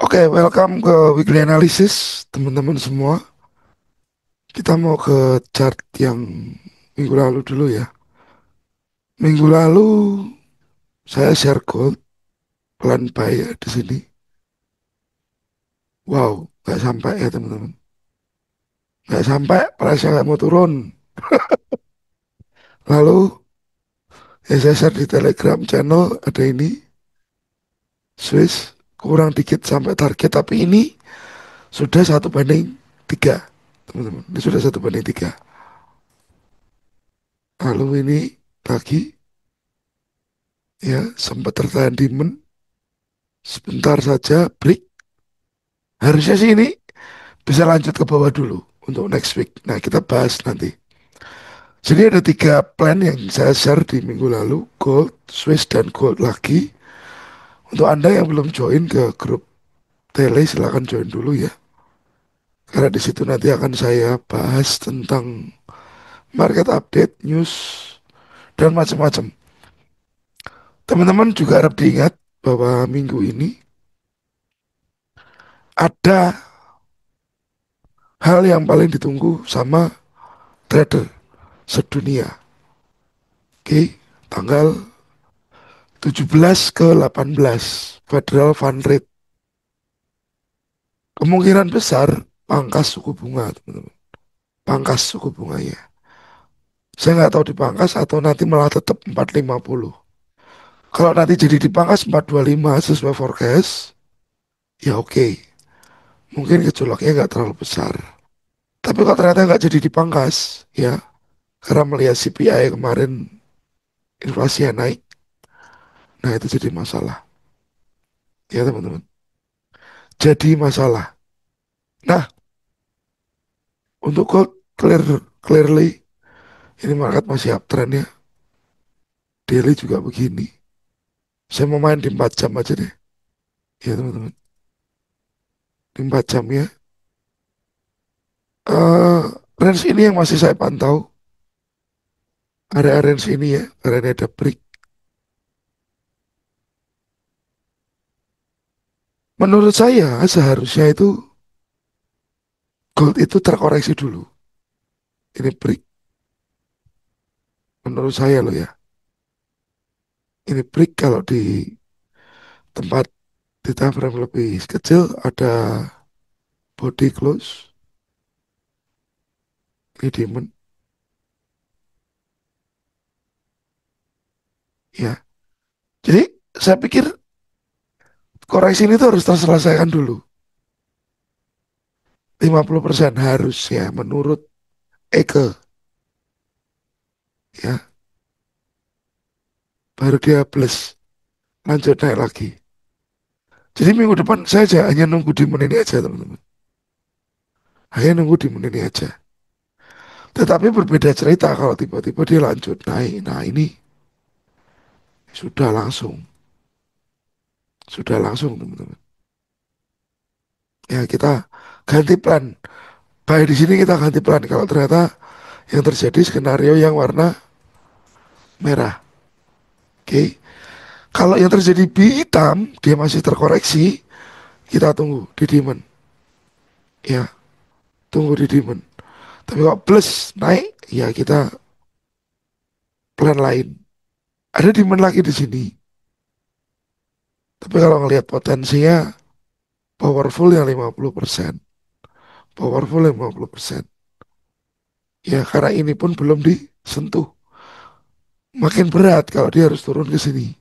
Oke, welcome ke Weekly Analysis, teman-teman semua. Kita mau ke chart yang minggu lalu dulu ya. Minggu lalu saya share gold, pelan buy ya di sini. Wow, nggak sampai ya teman-teman. Nggak sampai, price nggak mau turun. Lalu ya saya share di Telegram channel ada ini, Swiss kurang dikit sampai target, tapi ini sudah 1 banding 3, teman-teman. Ini sudah 1 banding 3. Lalu ini lagi ya sempat tertahan demand. Sebentar saja break. Harusnya sih ini bisa lanjut ke bawah dulu untuk next week. Nah, kita bahas nanti. Jadi ada 3 plan yang saya share di minggu lalu, Gold, Swiss, dan Gold lagi. Untuk Anda yang belum join ke grup Tele, silahkan join dulu ya. Karena di situ nanti akan saya bahas tentang market update, news, dan macam-macam. Teman-teman juga harap diingat bahwa minggu ini ada hal yang paling ditunggu sama trader sedunia. Oke, tanggal 17 ke 18 Federal Fund Rate. Kemungkinan besar pangkas suku bunga, teman-teman. Pangkas suku bunganya. Saya nggak tahu dipangkas atau nanti malah tetap 4,50. Kalau nanti jadi dipangkas 4,25 sesuai forecast, ya oke. Mungkin gejolaknya nggak terlalu besar. Tapi kalau ternyata nggak jadi dipangkas, ya karena melihat CPI kemarin inflasinya naik, nah itu jadi masalah. Ya teman-teman. Jadi masalah. Nah, untuk gold clearly ini market masih uptrend ya. Daily juga begini. Saya mau main di 4 jam aja deh. Ya teman-teman. Di 4 jam ya. eh Range ini yang masih saya pantau. Area range ini ya. Karena ini ada break. Menurut saya seharusnya itu gold itu terkoreksi dulu. Ini break. Menurut saya loh ya. Ini break kalau di tempat di time frame lebih kecil ada body close. Ini diamond. Ya. Jadi saya pikir koreksi ini tuh harus terselesaikan dulu. 50% harusnya menurut Eke ya, baru dia plus lanjut naik lagi. Jadi minggu depan saya aja hanya nunggu di menit ini aja teman-teman, hanya nunggu di menit ini aja. Tetapi berbeda cerita kalau tiba-tiba dia lanjut naik. Nah ini sudah langsung, sudah langsung teman-teman. Ya kita ganti plan. Baik di sini kita ganti plan kalau ternyata yang terjadi skenario yang warna merah. Oke, kalau yang terjadi bi hitam dia masih terkoreksi, kita tunggu di demand. Ya, tunggu di demand. Tapi kalau plus naik, ya kita plan lain. Ada demand lagi di sini. Tapi kalau ngelihat potensinya powerful yang 50%. Powerful yang 50%. Ya karena ini pun belum disentuh. Makin berat kalau dia harus turun ke sini.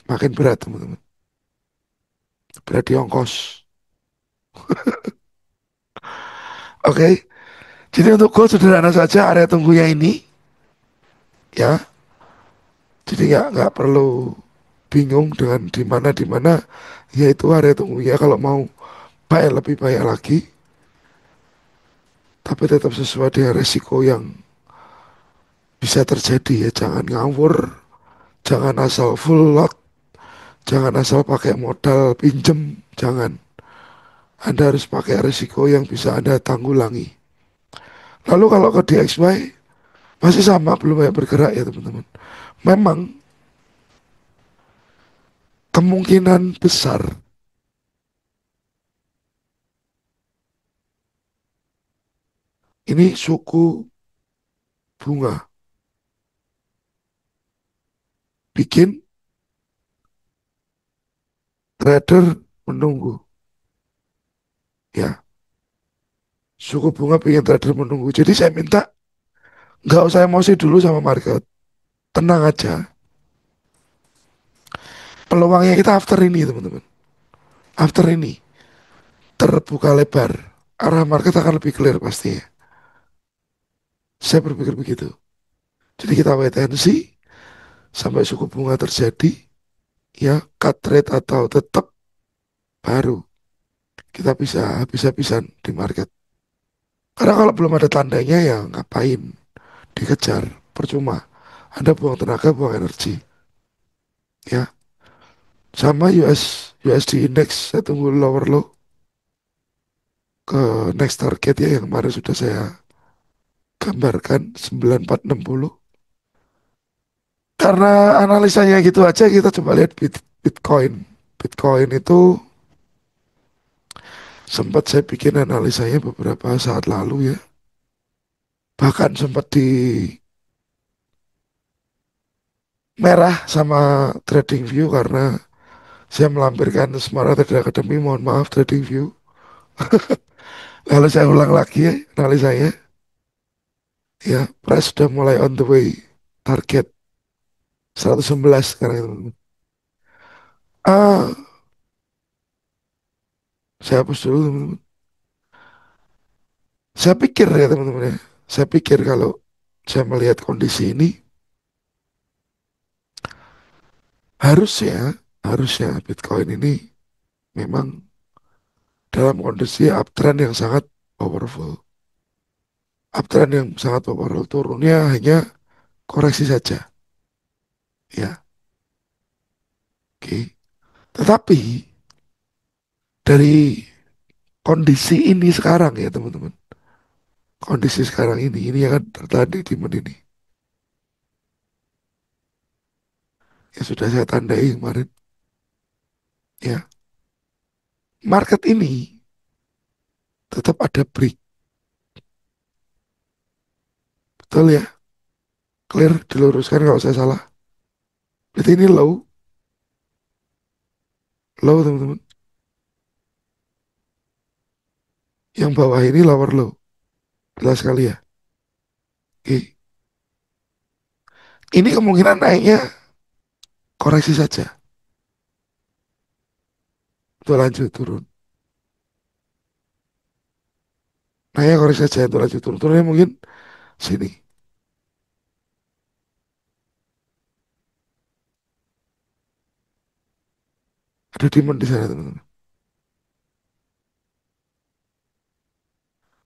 Makin berat teman-teman. Berat di ongkos. Oke. Jadi untuk goal sederhana saja area tunggunya ini. Ya. Jadi nggak perlu bingung dengan di mana, yaitu area tunggunya kalau mau baik lebih baik lagi, tapi tetap sesuai dengan resiko yang bisa terjadi ya. Jangan ngawur, jangan asal full lot, jangan asal pakai modal pinjem, jangan. Anda harus pakai resiko yang bisa Anda tanggulangi. Lalu kalau ke DXY masih sama, belum banyak bergerak ya teman-teman. Memang kemungkinan besar Ini suku bunga bikin trader menunggu. Ya, suku bunga bikin trader menunggu. Jadi saya minta nggak usah emosi dulu sama market. Tenang aja. Peluangnya kita after ini teman-teman. After ini terbuka lebar. Arah market akan lebih clear pastinya. Saya berpikir begitu. Jadi kita wait and see sampai suku bunga terjadi. Ya, cut rate atau tetap baru kita bisa habis-habisan di market. Karena kalau belum ada tandanya ya ngapain dikejar, percuma. Anda buang tenaga, buang energi. Ya, sama USD index saya tunggu lower low ke next target ya yang kemarin sudah saya gambarkan 9460. Karena analisanya gitu aja kita coba lihat Bitcoin. Bitcoin itu sempat saya bikin analisanya beberapa saat lalu ya. Bahkan sempat di merah sama TradingView karena saya melampirkan Smart Trader Academy, mohon maaf TradingView. Lalu saya ulang lagi ya analisanya. Ya, price sudah mulai on the way. Target 111 sekarang itu. Ah, saya hapus dulu teman-teman. Saya pikir ya teman-teman ya. Saya pikir kalau saya melihat kondisi ini harusnya harusnya Bitcoin ini memang dalam kondisi uptrend yang sangat powerful. Uptrend yang sangat powerful. Turunnya hanya koreksi saja. Ya, oke. Tetapi dari kondisi ini sekarang ya teman-teman. Kondisi sekarang ini yang kan tertahan di demand ini. Ya sudah saya tandai kemarin. Ya, market ini tetap ada break. Betul ya? Clear, diluruskan kalau saya salah. Berarti ini low, low teman-teman. Yang bawah ini lower low. Jelas sekali ya. Oke. Ini kemungkinan naiknya koreksi saja. Untuk lanjut turun. Naiknya koreksi saja untuk lanjut turun. Turunnya mungkin sini. Ada demand di sana teman-teman.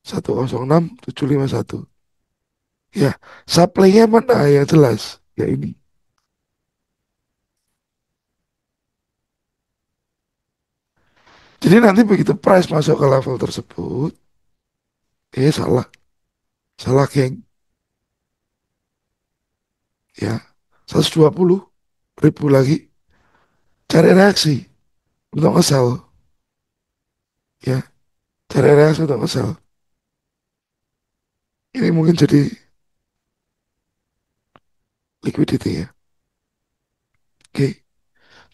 106751. Ya, supply-nya mana yang jelas? Ya ini. Jadi nanti begitu price masuk ke level tersebut, salah, salah geng, ya, 120 ribu lagi, cari reaksi untuk nge-sell, ya, cari reaksi untuk nge-sell. Ini mungkin jadi liquidity ya. Oke,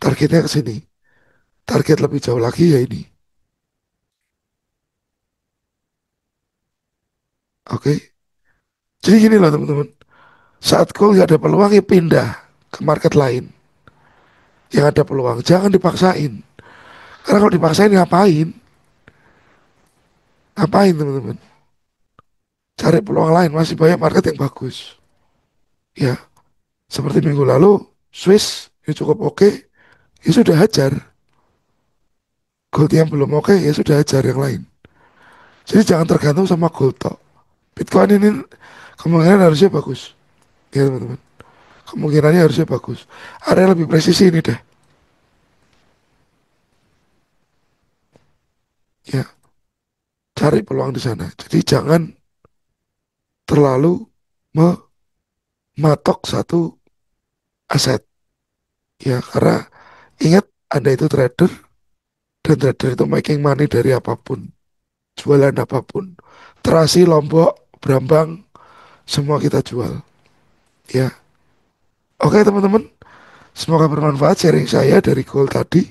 targetnya ke sini. Target lebih jauh lagi ya ini. Oke, jadi gini loh teman-teman. Saat call nggak ada peluang ya pindah ke market lain yang ada peluang. Jangan dipaksain. Karena kalau dipaksain ngapain? Ngapain teman-teman? Cari peluang lain. Masih banyak market yang bagus. Ya, seperti minggu lalu, Swiss ya cukup oke, ya sudah hajar. Gold yang belum oke, ya sudah hajar yang lain. Jadi jangan tergantung sama gold tok. Bitcoin ini kemungkinan harusnya bagus. Ya teman-teman. Kemungkinannya harusnya bagus. Area lebih presisi ini deh. Ya, cari peluang di sana. Jadi jangan terlalu mematok satu aset. Ya, karena ingat Anda itu trader dan trader itu making money dari apapun. Jualan apapun. Terasi, lombok, berambang, semua kita jual. Ya, oke teman-teman, semoga bermanfaat sharing saya dari gold tadi.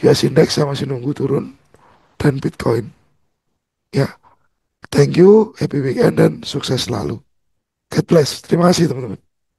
US Index saya masih nunggu turun dan Bitcoin. Ya, thank you, happy weekend dan sukses selalu. God bless. Terima kasih teman-teman.